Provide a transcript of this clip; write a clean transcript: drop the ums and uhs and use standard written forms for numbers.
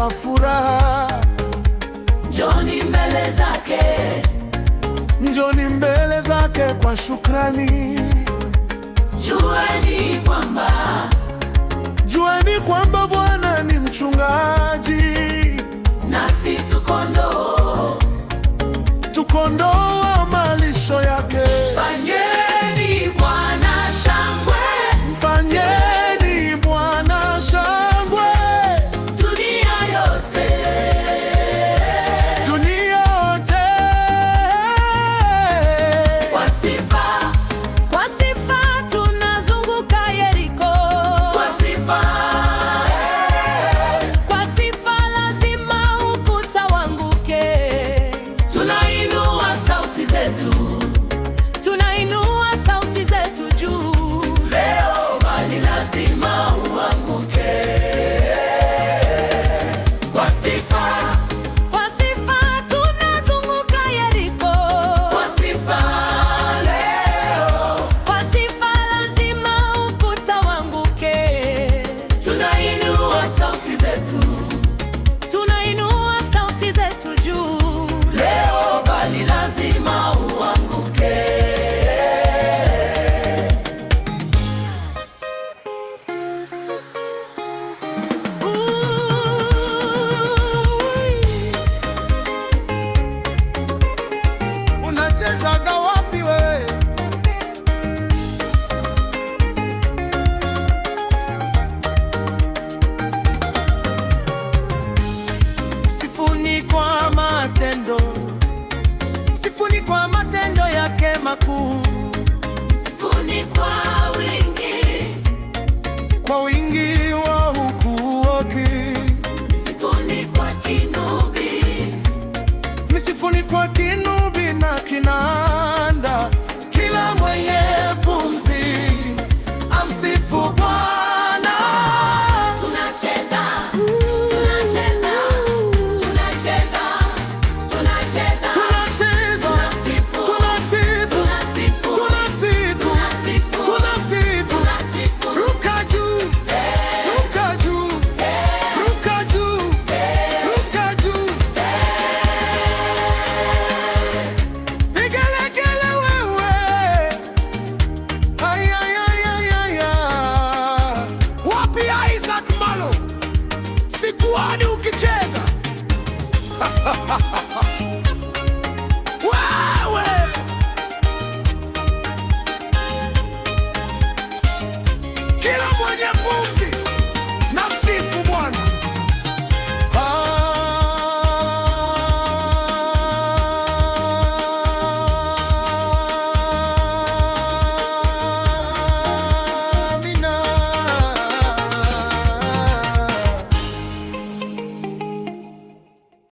kwa furaha. Njoni mbele zake, njoni mbele zake kwa shukrani. Jueni kwamba Bwana ni mchungaji, nasi tu kondoo wa malisho yake. Fanyeni Bwana shangwe, mfanyeni Bwana shangwe. dunia yote kwa sifa tunazunguka Yeriko, kwa sifa lazima ukuta wanguke. Tunainua sauti zetu juu leo, bali lazima uanguke. Kwa sifa tunazunguka Yeriko, kwa sifa lazima ukuta wanguke. Tunainua sauti zetu juu leo, bali lazima uanguke. Unachezaga wapi wewe? Msifuni kwa matendo, msifuni kwa matendo yake makuu. Msifuni kwa wingi wa ukuu wake. msifuni kwa kinubi na kinanda. Kila mwenye pumzi amsifu Bwana. Tunacheza, ruka juu, ruka juu, ruka juu, ruka juu. Vigelegele wewe, ay, ay, ay, ay, ay, ay. Wapi Isaac Malo? Sikuoni ukicheza.